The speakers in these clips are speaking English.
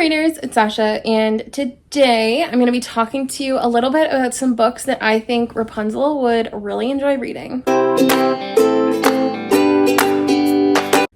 readers, it's Sasha, and today I'm going to be talking to you a little bit about some books that I think Rapunzel would really enjoy reading.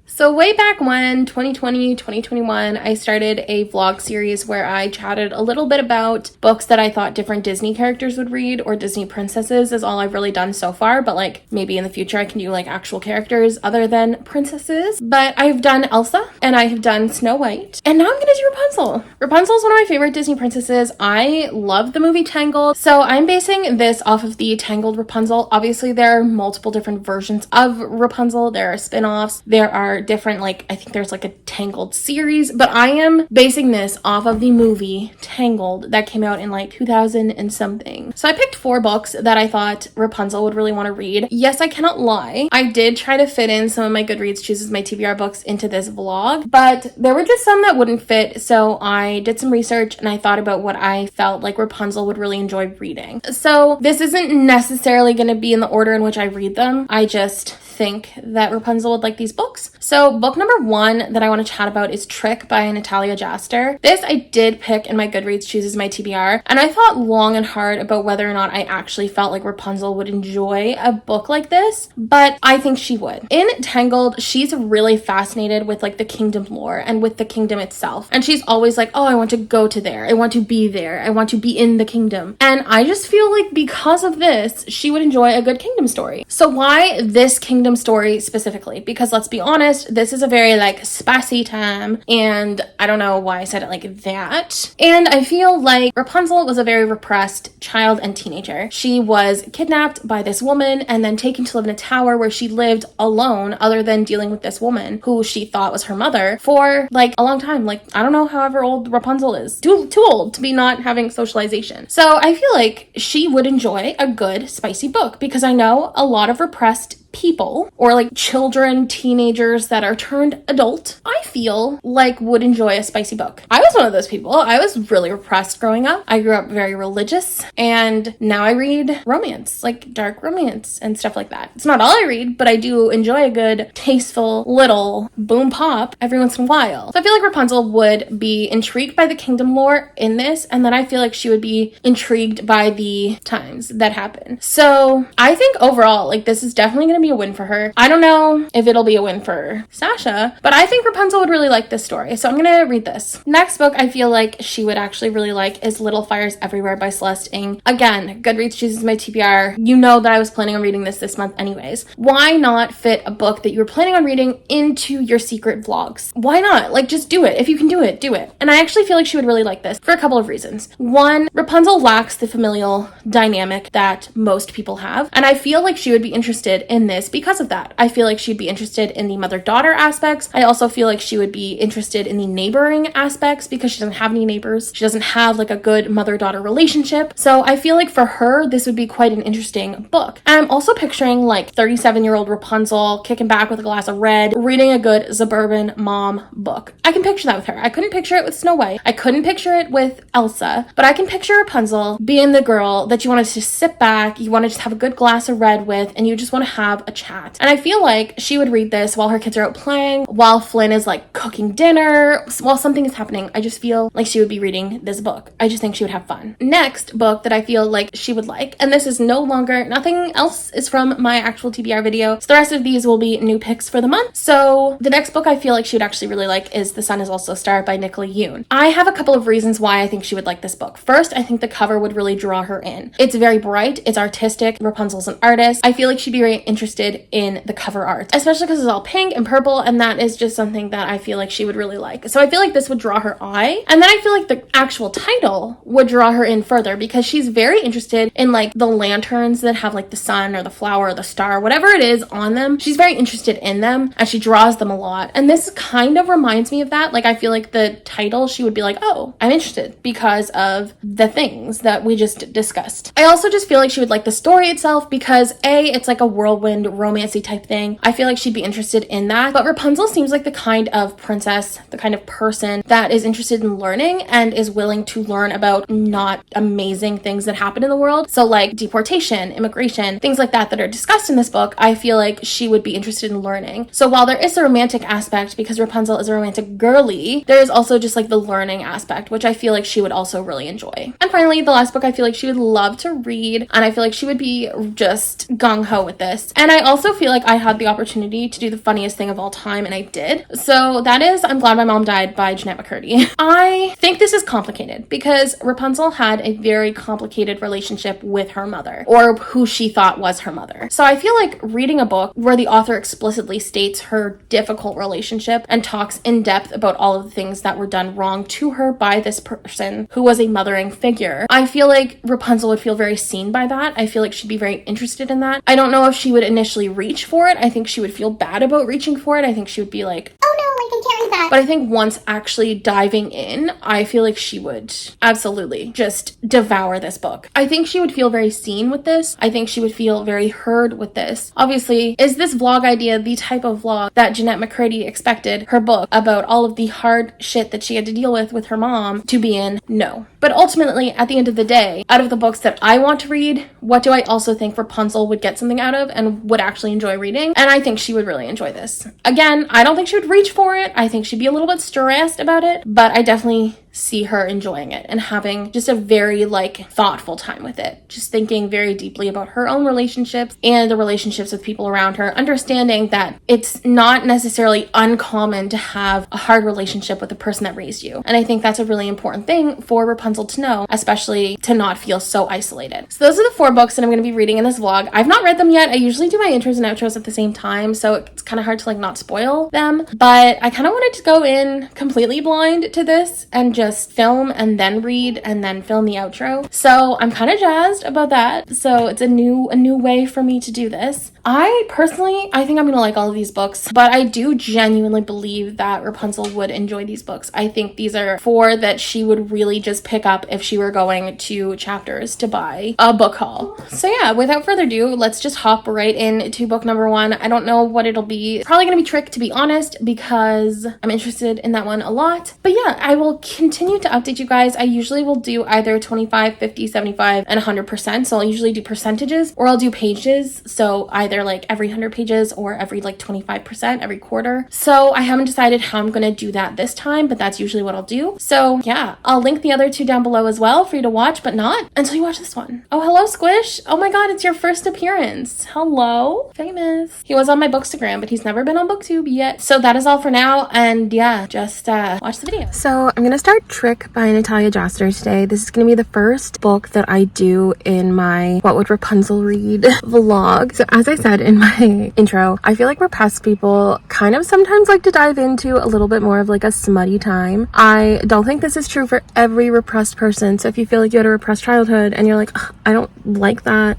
So way back when, 2020, 2021, I started a vlog series where I chatted a little bit about books that I thought different Disney characters would read, or Disney princesses is all I've really done so far, but like maybe in the future I can do like actual characters other than princesses. But I've done Elsa and I have done Snow White, and now I'm gonna do Rapunzel. Rapunzel is one of my favorite Disney princesses. I love the movie Tangled, so I'm basing this off of the Tangled Rapunzel. Obviously there are multiple different versions of Rapunzel. There are spin-offs, there are different, like I think there's like a Tangled series, but I am basing this off of the movie Tangled that came out in like 2000 and something. So I picked 4 books that I thought Rapunzel would really want to read. Yes, I cannot lie, I did try to fit in some of my Goodreads Chooses My TBR books into this vlog, but there were just some that wouldn't fit, so I did some research and I thought about what I felt like Rapunzel would really enjoy reading. So this isn't necessarily going to be in the order in which I read them, I just think that Rapunzel would like these books. So book number 1 that I want to chat about is Trick by Natalia Jaster. This I did pick in my Goodreads Chooses My TBR, and I thought long and hard about whether or not I actually felt like Rapunzel would enjoy a book like this, but I think she would. In Tangled, she's really fascinated with like the kingdom lore and with the kingdom itself, and she's always like, oh, I want to go to there, I want to be there, I want to be in the kingdom. And I just feel like because of this, she would enjoy a good kingdom story. So why this kingdom story specifically? Because let's be honest, this is a very like spicy time, and I don't know why I said it like that. And I feel like Rapunzel was a very repressed child and teenager. She was kidnapped by this woman and then taken to live in a tower where she lived alone, other than dealing with this woman who she thought was her mother for like a long time. Like, I don't know however old Rapunzel is. Too old to be not having socialization. So I feel like she would enjoy a good spicy book, because I know a lot of repressed people, or like children, teenagers that are turned adult, I feel like would enjoy a spicy book. I was one of those people. I was really repressed growing up. I grew up very religious, and now I read romance, like dark romance and stuff like that. It's not all I read, but I do enjoy a good, tasteful little boom pop every once in a while. So I feel like Rapunzel would be intrigued by the kingdom lore in this, and then I feel like she would be intrigued by the times that happen. So I think overall, like, this is definitely going to be a win for her. I don't know if it'll be a win for Sasha, but I think Rapunzel would really like this story, so I'm gonna read this. Next book I feel like she would actually really like is Little Fires Everywhere by Celeste Ng. Again, Goodreads Chooses My TBR. You know that I was planning on reading this month anyways. Why not fit a book that you were planning on reading into your secret vlogs? Why not? Like, just do it. If you can do it, do it. And I actually feel like she would really like this for a couple of reasons. One, Rapunzel lacks the familial dynamic that most people have, and I feel like she would be interested in this because of that. I feel like she'd be interested in the mother-daughter aspects. I also feel like she would be interested in the neighboring aspects, because she doesn't have any neighbors. She doesn't have like a good mother-daughter relationship. So I feel like for her, this would be quite an interesting book. And I'm also picturing like 37-year-old Rapunzel kicking back with a glass of red, reading a good suburban mom book. I can picture that with her. I couldn't picture it with Snow White. I couldn't picture it with Elsa, but I can picture Rapunzel being the girl that you want to just sit back, you want to just have a good glass of red with, and you just want to have a chat. And I feel like she would read this while her kids are out playing, while Flynn is like cooking dinner, while something is happening. I just feel like she would be reading this book. I just think she would have fun. Next book that I feel like she would like, and this is no longer, nothing else is from my actual TBR video, so the rest of these will be new picks for the month. So the next book I feel like she would actually really like is The Sun Is Also a Star by Nicola Yoon. I have a couple of reasons why I think she would like this book. First, I think the cover would really draw her in. It's very bright, it's artistic, Rapunzel's an artist. I feel like she'd be very interested in the cover art, especially because it's all pink and purple, and that is just something that I feel like she would really like. So I feel like this would draw her eye, and then I feel like the actual title would draw her in further, because she's very interested in like the lanterns that have like the sun or the flower or the star, whatever it is on them. She's very interested in them, and she draws them a lot, and this kind of reminds me of that. Like, I feel like the title, she would be like, oh, I'm interested because of the things that we just discussed. I also just feel like she would like the story itself, because A, it's like a whirlwind whirlwind romancy type thing, I feel like she'd be interested in that. But Rapunzel seems like the kind of princess, the kind of person that is interested in learning and is willing to learn about not amazing things that happen in the world. So like deportation, immigration, things like that are discussed in this book, I feel like she would be interested in learning. So while there is a romantic aspect, because Rapunzel is a romantic girly, there is also just like the learning aspect, which I feel like she would also really enjoy. And finally, the last book I feel like she would love to read, and I feel like she would be just gung-ho with this. And I also feel like I had the opportunity to do the funniest thing of all time, and I did. So that is I'm Glad My Mom Died by Jeanette McCurdy. I think this is complicated because Rapunzel had a very complicated relationship with her mother, or who she thought was her mother. So I feel like reading a book where the author explicitly states her difficult relationship and talks in depth about all of the things that were done wrong to her by this person who was a mothering figure, I feel like Rapunzel would feel very seen by that. I feel like she'd be very interested in that. I don't know if she would initially reach for it. I think she would feel bad about reaching for it. I think she would be like, oh no, like I can't read that. But I think once actually diving in, I feel like she would absolutely just devour this book. I think she would feel very seen with this. I think she would feel very heard with this. Obviously, is this vlog idea the type of vlog that Jeanette McCurdy expected her book about all of the hard shit that she had to deal with her mom to be in? No. But ultimately, at the end of the day, out of the books that I want to read, what do I also think Rapunzel would get something out of and would actually enjoy reading? And I think she would really enjoy this. Again, I don't think she would reach for it. I think she'd be a little bit stressed about it, but I definitely see her enjoying it and having just a very like thoughtful time with it, just thinking very deeply about her own relationships and the relationships with people around her, understanding that it's not necessarily uncommon to have a hard relationship with the person that raised you. And I think that's a really important thing for Rapunzel to know, especially to not feel so isolated. So those are the 4 books that I'm going to be reading in this vlog. I've not read them yet. I usually do my intros and outros at the same time, so it's kind of hard to like not spoil them, but I kind of wanted to go in completely blind to this and just film and then read and then film the outro. So I'm kind of jazzed about that. So it's a new way for me to do this. I think I'm gonna like all of these books, but I do genuinely believe that Rapunzel would enjoy these books. I think these are 4 that she would really just pick up if she were going to Chapters to buy a book haul. So yeah, without further ado, let's just hop right into book number 1. I don't know what it'll be. It's probably gonna be Trick, to be honest, because I'm interested in that one a lot. But yeah, I will continue to update you guys. I usually will do either 25, 50, 75, and 100%. So I'll usually do percentages, or I'll do pages. So either like every 100 pages or every like 25% every quarter. So I haven't decided how I'm going to do that this time, but that's usually what I'll do. So yeah, I'll link the other 2 down below as well for you to watch, but not until you watch this one. Oh, hello, Squish. Oh my God, it's your first appearance. Hello, famous. He was on my Bookstagram, but he's never been on BookTube yet. So that is all for now. And yeah, just watch the video. So I'm going to start Trick by Natalia Joster today. This is going to be the first book that I do in my What Would Rapunzel Read vlog. So as I said in my intro, I feel like repressed people kind of sometimes like to dive into a little bit more of like a smutty time. I don't think this is true for every repressed person. So if you feel like you had a repressed childhood and you're like, I don't like that,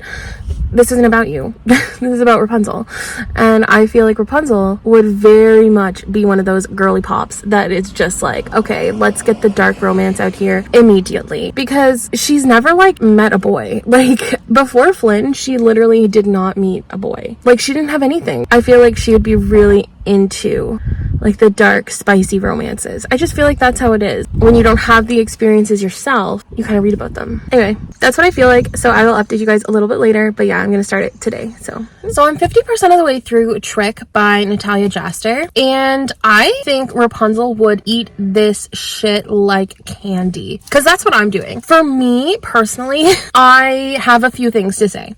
this isn't about you. This is about Rapunzel. And I feel like Rapunzel would very much be one of those girly pops that it's just like, okay, let's get the dark romance out here immediately, because she's never like met a boy. Like before Flynn, she literally did not meet a boy. Like she didn't have anything. I feel like she would be really into like the dark, spicy romances. I just feel like that's how it is. When you don't have the experiences yourself, you kind of read about them. Anyway, that's what I feel like. So I will update you guys a little bit later, but yeah, I'm going to start it today. So I'm 50% of the way through Trick by Natalia Joster, and I think Rapunzel would eat this shit like candy, because that's what I'm doing. For me personally, I have a few things to say.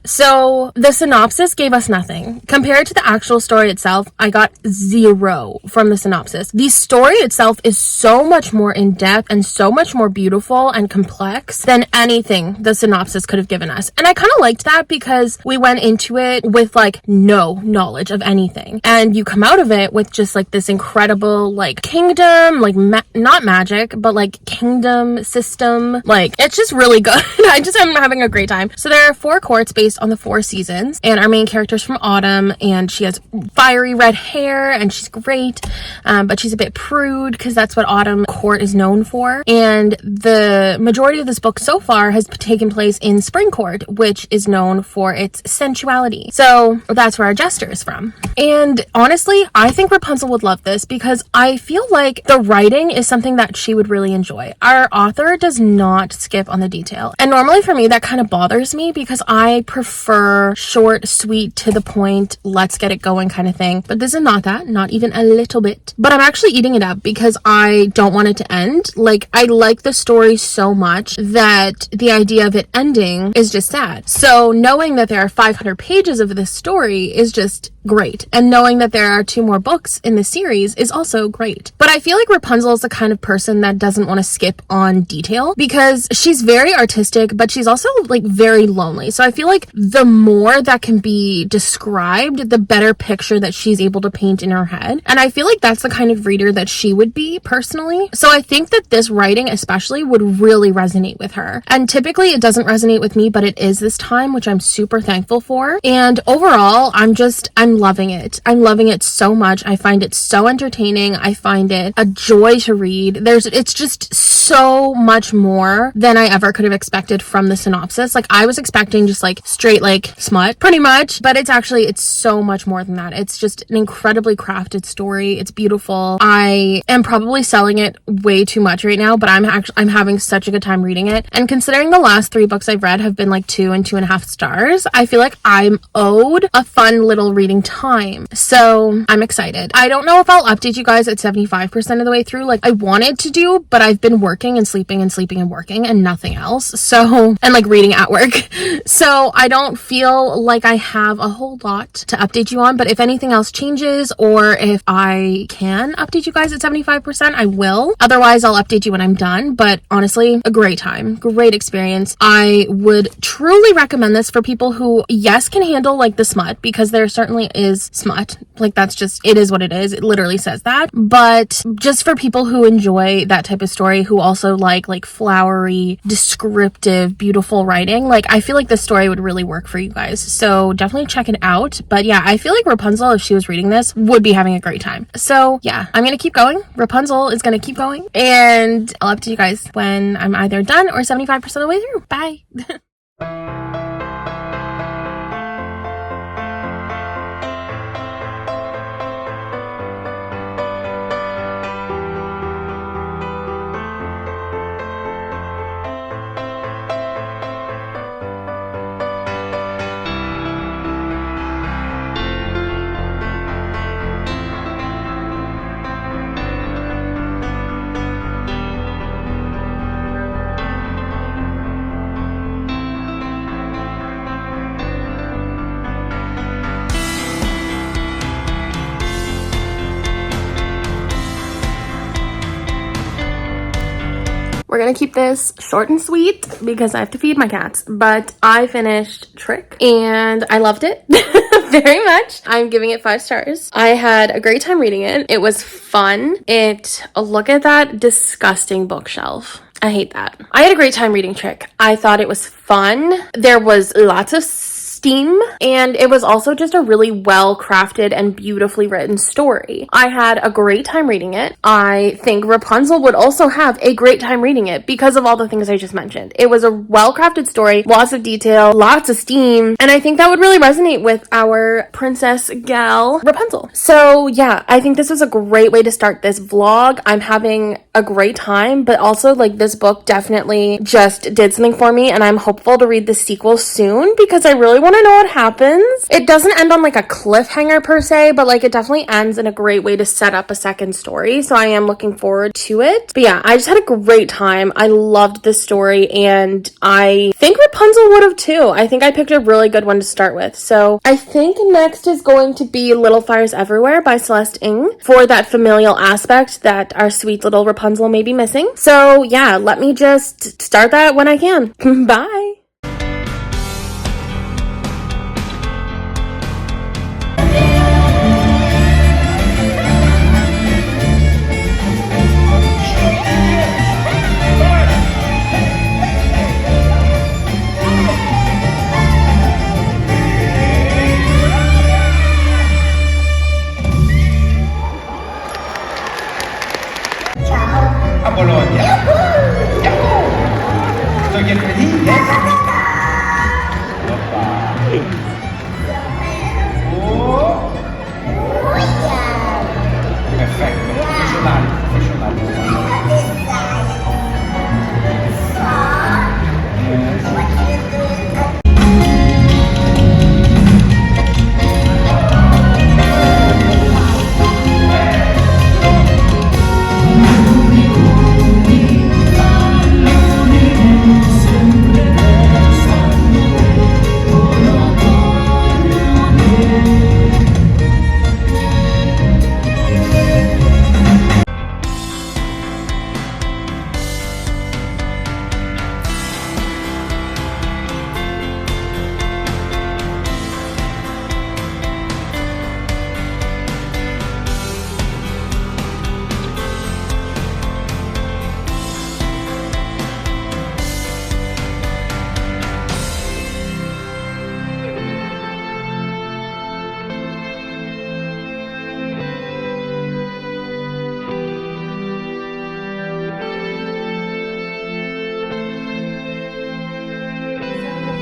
So the synopsis gave us nothing. Compared to the actual story itself, I got 0 from the synopsis. The story itself is so much more in-depth and so much more beautiful and complex than anything the synopsis could have given us. And I kind of liked that, because we went into it with like no knowledge of anything, and you come out of it with just like this incredible like kingdom, like not magic, but like kingdom system. Like it's just really good. I'm having a great time. So there are 4 courts based on the 4 seasons, and our main character's from Autumn, and she has fiery red hair, and she's great, but she's a bit prude because that's what Autumn Court is known for. And the majority of this book so far has taken place in Spring Court, which is known for its sensuality. So that's where our Jester is from. And honestly, I think Rapunzel would love this because I feel like the writing is something that she would really enjoy. Our author does not skip on the detail. And normally for me, that kind of bothers me because I prefer short, sweet, to the point, let's get it going kind of thing. But this is not that, not even a little bit. But I'm actually eating it up because I don't want it to end. Like, I like the story so much that the idea of it ending is just sad. So knowing that there are 500 pages of this story is just great. And knowing that there are 2 more books in the series is also great. But I feel like Rapunzel is the kind of person that doesn't want to skip on detail because she's very artistic, but she's also like very lonely. So I feel like the more that can be described, the better picture that she's able to paint in her head. And I feel like that's the kind of reader that she would be personally. So I think that this writing especially would really resonate with her. And typically it doesn't resonate with me, but it is this time, which I'm super thankful for. And overall, I'm loving it. I'm loving it so much. I find it so entertaining. I find it a joy to read. It's just so much more than I ever could have expected from the synopsis. Like, I was expecting just like straight like smut pretty much, but it's so much more than that. It's just an incredibly crafted story. It's beautiful. I am probably selling it way too much right now, but I'm having such a good time reading it. And considering the last 3 books I've read have been like 2 and 2.5 stars, I feel like I'm owed a fun little reading time. So I'm excited. I don't know if I'll update you guys at 75% of the way through like I wanted to do, but I've been working and sleeping and working and nothing else. So, and like reading at work. So I don't feel like I have a whole lot to update you on, but if anything else changes or if I can update you guys at 75%, I will. Otherwise, I'll update you when I'm done. But honestly, a great time, great experience. I would truly recommend this for people who, yes, can handle like the smut, because there certainly is smut. Like, that's just, it is what it is. It literally says that. But just for people who enjoy that type of story, who also like flowery, descriptive, beautiful writing, like, I feel like this story would really work for you guys. So definitely check it out. But yeah, I feel like Rapunzel, if she was reading this, would be having a great time. So yeah, I'm gonna keep going. Rapunzel is gonna keep going, and I'll update you guys when I'm either done or 75% of the way through. Bye. We're gonna keep this short and sweet because I have to feed my cats, but I finished Trick and I loved it very much. I'm giving it 5 stars. I had a great time reading it. It was fun. Look at that disgusting bookshelf. I hate that. I had a great time reading Trick. I thought it was fun. There was lots of steam, and it was also just a really well crafted and beautifully written story. I had a great time reading it. I think Rapunzel would also have a great time reading it because of all the things I just mentioned. It was a well crafted story, lots of detail, lots of steam, and I think that would really resonate with our princess gal Rapunzel. So yeah, I think this was a great way to start this vlog. I'm having a great time, but also like this book definitely just did something for me, and I'm hopeful to read the sequel soon because I really want to know what happens. It doesn't end on like a cliffhanger per se, but like it definitely ends in a great way to set up a second story. So I am looking forward to it. But yeah, I just had a great time. I loved this story, and I think Rapunzel would have too. I think I picked a really good one to start with. So I think next is going to be Little Fires Everywhere by Celeste Ng for that familial aspect that our sweet little Rapunzel may be missing. So yeah, let me just start that when I can. Bye. yes. So get ready, yes. Oh. Perfetto, professionale,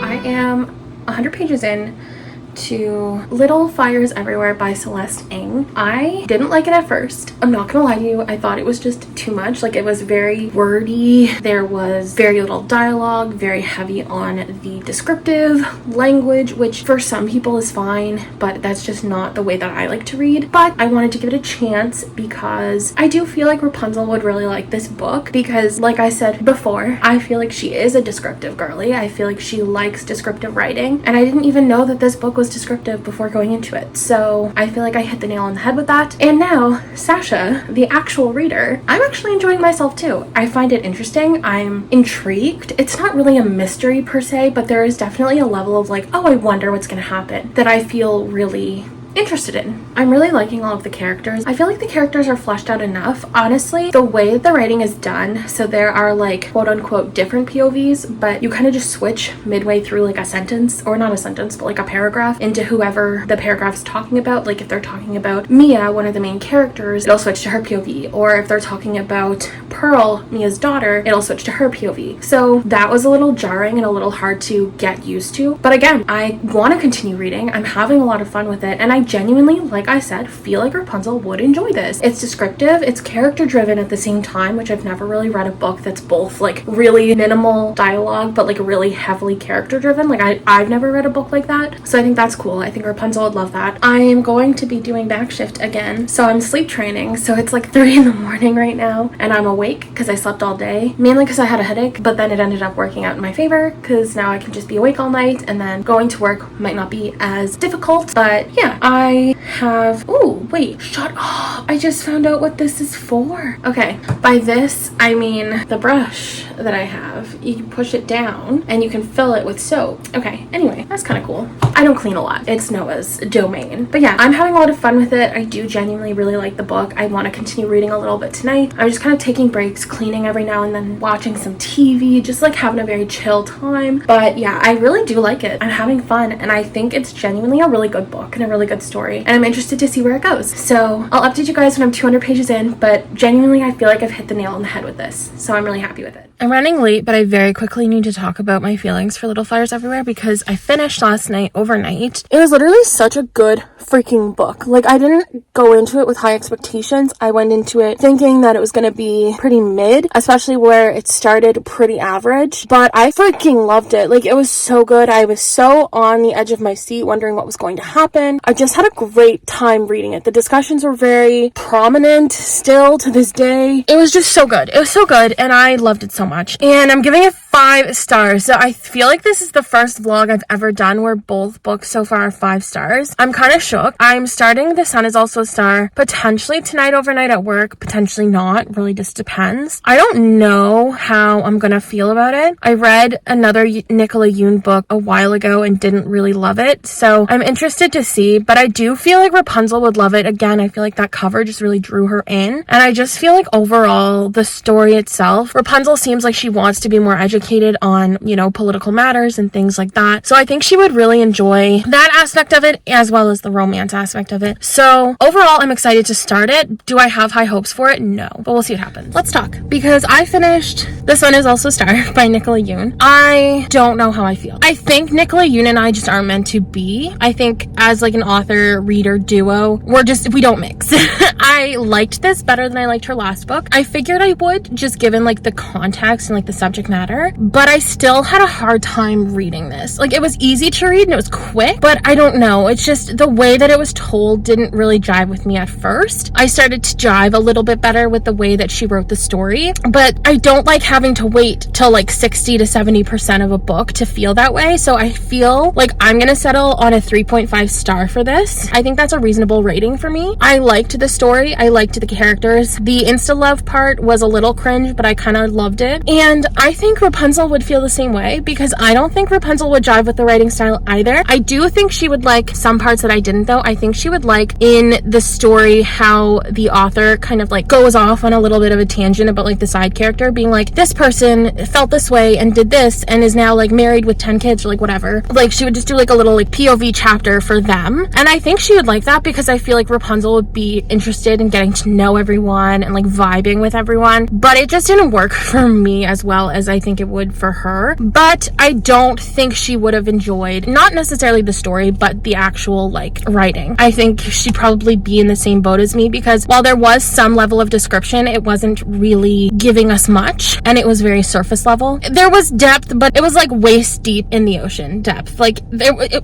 I am 100 pages in to Little Fires Everywhere by Celeste Ng. I didn't like it at first. I'm not gonna lie to you. I thought it was just too much. Like, it was very wordy. There was very little dialogue, very heavy on the descriptive language, which for some people is fine, but that's just not the way that I like to read. But I wanted to give it a chance because I do feel like Rapunzel would really like this book because, like I said before, I feel like she is a descriptive girly. I feel like she likes descriptive writing, and I didn't even know that this book was descriptive before going into it. So I feel like I hit the nail on the head with that. And now, Sasha, the actual reader, I'm actually enjoying myself too. I find it interesting. I'm intrigued. It's not really a mystery per se, but there is definitely a level of like, oh, I wonder what's going to happen that I feel really interested in. I'm really liking all of the characters. I feel like the characters are fleshed out enough. Honestly, the way that the writing is done, so there are like quote unquote different POVs, but you kind of just switch midway through like a sentence, or not a sentence, but like a paragraph into whoever the paragraph's talking about. Like if they're talking about Mia, one of the main characters, it'll switch to her POV. Or if they're talking about Pearl, Mia's daughter, it'll switch to her POV. So that was a little jarring and a little hard to get used to. But again, I want to continue reading. I'm having a lot of fun with it, and I genuinely, like I said, feel like Rapunzel would enjoy this. It's descriptive, it's character driven at the same time, which I've never really read a book that's both like really minimal dialogue but like really heavily character driven. Like I've never read a book like that, so I think that's cool. I think Rapunzel would love that. I am going to be doing back shift again, so I'm sleep training, so it's like 3 in the morning right now, and I'm awake because I slept all day, mainly because I had a headache, but then it ended up working out in my favor because now I can just be awake all night, and then going to work might not be as difficult. But yeah, I have, oh wait, shut up, I just found out what this is for. Okay, by this I mean the brush that I have. You can push it down and you can fill it with soap. Okay, anyway, that's kind of cool. I don't clean a lot, it's Noah's domain, but yeah, I'm having a lot of fun with it. I do genuinely really like the book. I want to continue reading a little bit tonight. I'm just kind of taking breaks, cleaning every now and then, watching some TV, just like having a very chill time. But yeah, I really do like it. I'm having fun, and I think it's genuinely a really good book and a really good story, and I'm interested to see where it goes. So I'll update you guys when I'm 200 pages in, but genuinely I feel like I've hit the nail on the head with this, so I'm really happy with it. I'm running late, but I very quickly need to talk about my feelings for Little Fires Everywhere because I finished last night overnight. It was literally such a good freaking book. Like, I didn't go into it with high expectations. I went into it thinking that it was going to be pretty mid, especially where it started pretty average, but I freaking loved it. Like, it was so good. I was so on the edge of my seat wondering what was going to happen. I just had a great time reading it. The discussions were very prominent still to this day. It was just so good. It was so good, and I loved it so much. And I'm giving it 5 stars. So I feel like this is the first vlog I've ever done where both books so far are 5 stars. I'm kind of shook. I'm starting The Sun Is Also a Star potentially tonight overnight at work, potentially not. Really just depends. I don't know how I'm gonna feel about it. I read another Nicola Yoon book a while ago and didn't really love it, so I'm interested to see, but I do feel like Rapunzel would love it. Again, I feel like that cover just really drew her in, and I just feel like overall the story itself, Rapunzel seems like she wants to be more educated educated on, you know, political matters and things like that. So I think she would really enjoy that aspect of it as well as the romance aspect of it. So overall, I'm excited to start it. Do I have high hopes for it? No, but we'll see what happens. Let's talk, because I finished The Sun Is Also Star by Nicola Yoon. I don't know how I feel. I think Nicola Yoon and I just aren't meant to be. I think as like an author reader duo, we don't mix. I liked this better than I liked her last book. I figured I would, just given like the context and like the subject matter, but I still had a hard time reading this. Like, it was easy to read and it was quick, but I don't know. It's just the way that it was told didn't really jive with me at first. I started to jive a little bit better with the way that she wrote the story, but I don't like having to wait till like 60 to 70% of a book to feel that way. So I feel like I'm gonna settle on a 3.5 star for this. I think that's a reasonable rating for me. I liked the story. I liked the characters. The insta-love part was a little cringe, but I kind of loved it. And I think Rapunzel would feel the same way, because I don't think Rapunzel would jive with the writing style either. I do think she would like some parts that I didn't, though. I think she would like in the story how the author kind of like goes off on a little bit of a tangent about like the side character being like, this person felt this way and did this and is now like married with 10 kids or like whatever. Like, she would just do like a little like POV chapter for them. And I think she would like that, because I feel like Rapunzel would be interested in getting to know everyone and like vibing with everyone. But it just didn't work for me as well as I think it would for her. But I don't think she would have enjoyed, not necessarily the story, but the actual like writing. I think she'd probably be in the same boat as me, because while there was some level of description, it wasn't really giving us much, and it was very surface level. There was depth, but it was like waist deep in the ocean depth. Like,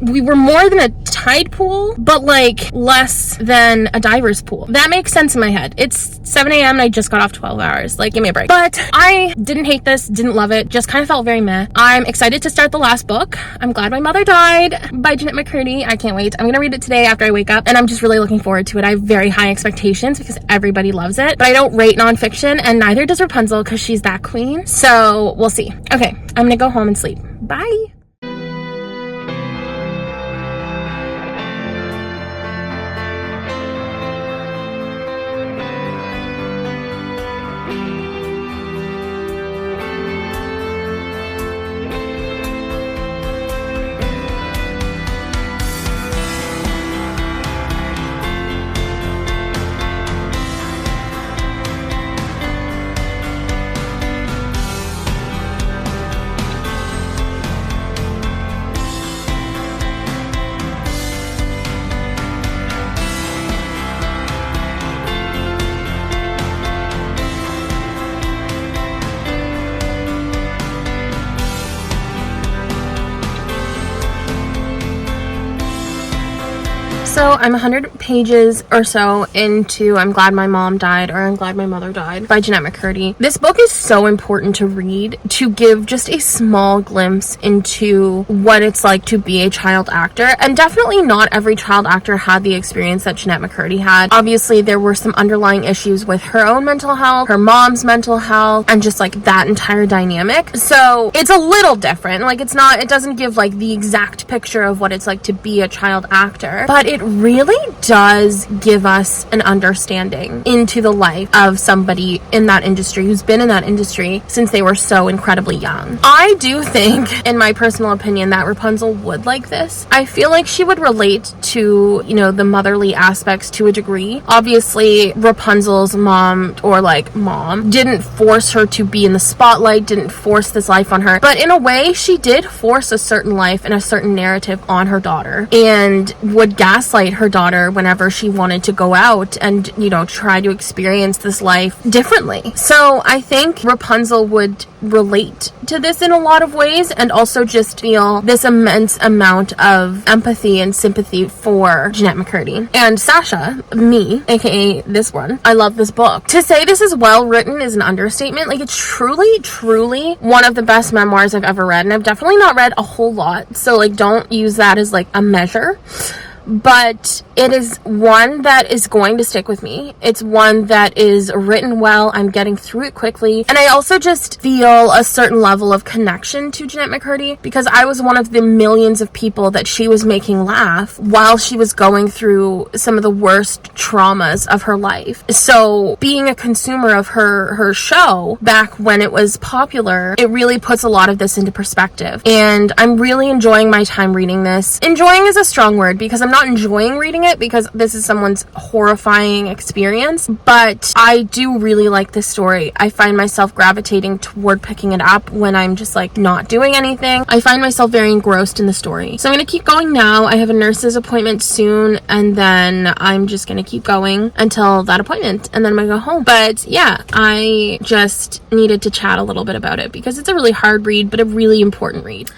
we were more than a tide pool, but like less than a diver's pool. That makes sense in my head. It's 7 a.m. and I just got off 12 hours. Like, give me a break. But I didn't hate this, didn't love it, just kind of felt very meh. I'm excited to start the last book. I'm glad my mother died by Jeanette McCurdy. I can't wait. I'm gonna read it today after I wake up, and I'm just really looking forward to it. I have very high expectations because everybody loves it, but I don't rate nonfiction, and neither does Rapunzel, because she's that queen. So we'll see. Okay, I'm gonna go home and sleep. Bye. So I'm 100 pages or so into I'm Glad My Mom Died, or I'm Glad My Mother Died by Jeanette McCurdy. This book is so important to read to give just a small glimpse into what it's like to be a child actor. And definitely not every child actor had the experience that Jeanette McCurdy had. Obviously, there were some underlying issues with her own mental health, her mom's mental health, and just like that entire dynamic. So it's a little different. Like, it doesn't give like the exact picture of what it's like to be a child actor, but it really does give us an understanding into the life of somebody in that industry who's been in that industry since they were so incredibly young. I do think, in my personal opinion, that Rapunzel would like this. I feel like she would relate to, you know, the motherly aspects to a degree. Obviously, Rapunzel's mom didn't force her to be in the spotlight, didn't force this life on her, but in a way, she did force a certain life and a certain narrative on her daughter, and would gaslight her daughter whenever she wanted to go out and, you know, try to experience this life differently. So I think Rapunzel would relate to this in a lot of ways, and also just feel this immense amount of empathy and sympathy for Jeanette McCurdy. And Sasha, me, aka this one, I love this book. To say this is well written is an understatement. Like, it's truly one of the best memoirs I've ever read, and I've definitely not read a whole lot, so like, don't use that as like a measure. but it is one that is going to stick with me. It's one that is written well. I'm getting through it quickly. And I also just feel a certain level of connection to Jeanette McCurdy because I was one of the millions of people that she was making laugh while she was going through some of the worst traumas of her life. So being a consumer of her show back when it was popular, it really puts a lot of this into perspective. And I'm really enjoying my time reading this. Enjoying is a strong word because I'm not enjoying reading it because this is someone's horrifying experience, but I do really like this story. I find myself gravitating toward picking it up when I'm just like not doing anything. I find myself very engrossed in the story. So I'm going to keep going now. I have a nurse's appointment soon, and then I'm just going to keep going until that appointment, and then I'm going to go home. But yeah, I just needed to chat a little bit about it because it's a really hard read, but a really important read.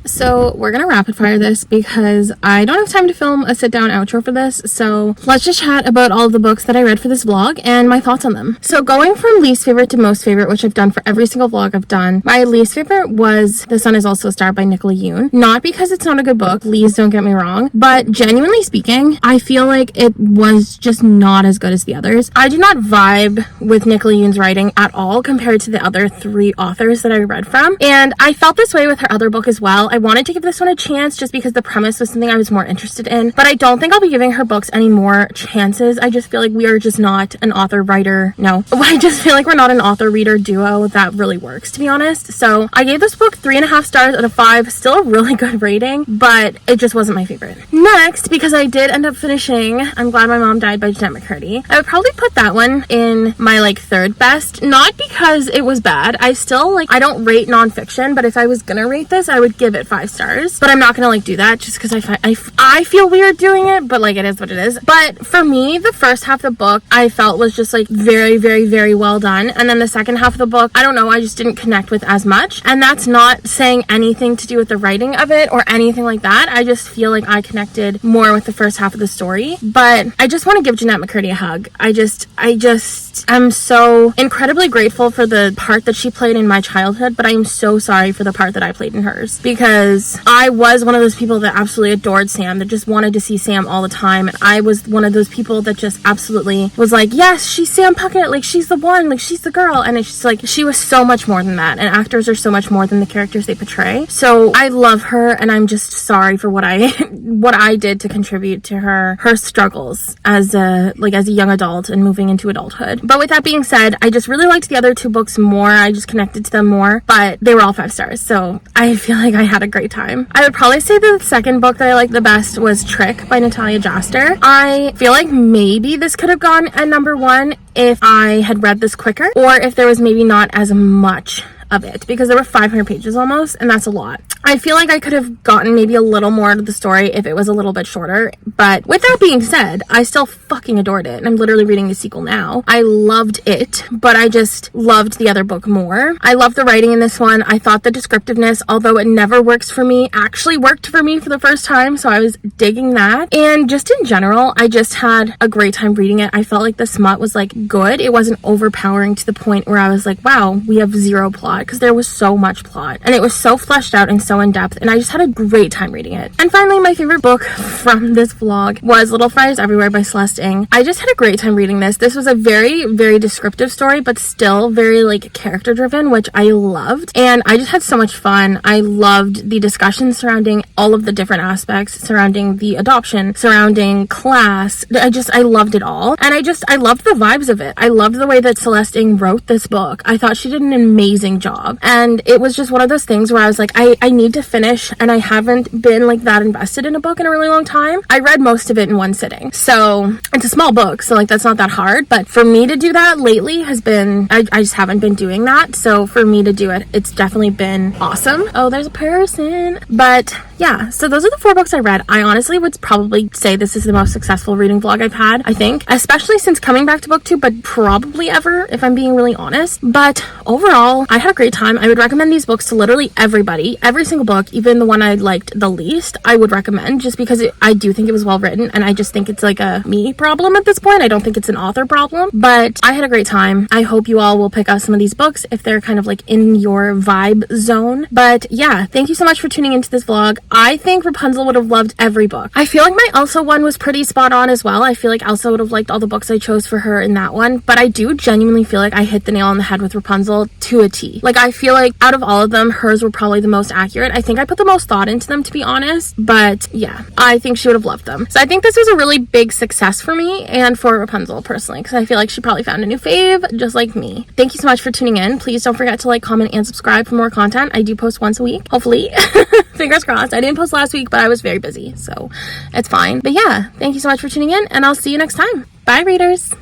So we're gonna rapid fire this because I don't have time to film a sit down outro for this, so let's just chat about all of the books that I read for this vlog and my thoughts on them. So going from least favorite to most favorite, which I've done for every single vlog I've done, my least favorite was The Sun Is Also a Star by Nicola Yoon. Not because it's not a good book, please don't get me wrong, but genuinely speaking, I feel like it was just not as good as the others. I do not vibe with Nicola Yoon's writing at all compared to the other 3 authors that I read from, and I felt this way with her other book as well. I wanted to give this one a chance just because the premise was something I was more interested in, but I don't think I'll be giving her books any more chances. I just feel like we are just not an author-writer, no. I just feel like we're not an author-reader duo that really works, to be honest. So I gave this book 3.5 stars out of 5, still a really good rating, but it just wasn't my favorite. Next, because I did end up finishing I'm Glad My Mom Died by Jeanette McCurdy, I would probably put that one in my like 3rd best, not because it was bad. I still like, I don't rate nonfiction, but if I was gonna rate this, I would give it 5 stars, but I'm not gonna like do that just because I feel weird doing it, but like it is what it is. But for me, the first half of the book I felt was just like very, very, very well done, and then the second half of the book, I don't know, I just didn't connect with as much, and that's not saying anything to do with the writing of it or anything like that. I just feel like I connected more with the first half of the story, but I just want to give Jeanette McCurdy a hug. I'm so incredibly grateful for the part that she played in my childhood, but I am so sorry for the part that I played in hers, because I was one of those people that absolutely adored Sam, that just wanted to see Sam all the time, and I was one of those people that just absolutely was like, yes, she's Sam Puckett, like she's the one, like she's the girl, and it's just like, she was so much more than that, and actors are so much more than the characters they portray. So I love her, and I'm just sorry for what I did to contribute to her struggles as a young adult and moving into adulthood. But with that being said, I just really liked the other 2 books more. I just connected to them more, but they were all 5 stars, so I feel like I had a great time. I would probably say the second book that I liked the best was Trick by Natalia Jaster. I feel like maybe this could have gone at number 1 if I had read this quicker, or if there was maybe not as much of it, because there were 500 pages almost, and that's a lot. I feel like I could have gotten maybe a little more out of the story if it was a little bit shorter, but with that being said, I still fucking adored it, and I'm literally reading the sequel now. I loved it, but I just loved the other book more. I loved the writing in this one. I thought the descriptiveness, although it never works for me, actually worked for me for the first time, so I was digging that. And just in general, I just had a great time reading it. I felt like the smut was like good. It wasn't overpowering to the point where I was like, wow, we have zero plot, because there was so much plot, and it was so fleshed out and so in depth, and I just had a great time reading it. And finally, my favorite book from this vlog was Little Fires Everywhere by Celeste Ng. I just had a great time reading this. This was a very, very descriptive story, but still very like character driven, which I loved, and I just had so much fun. I loved the discussion surrounding all of the different aspects, surrounding the adoption, surrounding class. I loved it all, and I loved the vibes of it. I loved the way that Celeste Ng wrote this book. I thought she did an amazing job, and it was just one of those things where I was like, I need to finish, and I haven't been like that invested in a book in a really long time. I read most of it in one sitting, so it's a small book, so like that's not that hard, but for me to do that lately has been, I just haven't been doing that, so for me to do it, it's definitely been awesome. Oh, there's a person. But yeah, so those are the 4 books I read. I honestly would probably say this is the most successful reading vlog I've had, I think, especially since coming back to booktube, but probably ever, if I'm being really honest. But overall, I had a great time. I would recommend these books to literally everybody. Every single book, even the one I liked the least, I would recommend, just because I do think it was well written, and I just think it's like a me problem at this point. I don't think it's an author problem, but I had a great time. I hope you all will pick up some of these books if they're kind of like in your vibe zone. But yeah, thank you so much for tuning into this vlog. I think Rapunzel would have loved every book. I feel like my Elsa one was pretty spot on as well. I feel like Elsa would have liked all the books I chose for her in that one, but I do genuinely feel like I hit the nail on the head with Rapunzel to a T. Like, I feel like out of all of them, hers were probably the most accurate. I think I put the most thought into them, to be honest, but yeah, I think she would have loved them. So I think this was a really big success for me and for Rapunzel personally, because I feel like she probably found a new fave just like me. Thank you so much for tuning in. Please don't forget to like, comment, and subscribe for more content. I do post once a week, hopefully. Fingers crossed. I didn't post last week, but I was very busy, so it's fine. But yeah, thank you so much for tuning in, and I'll see you next time. Bye, readers.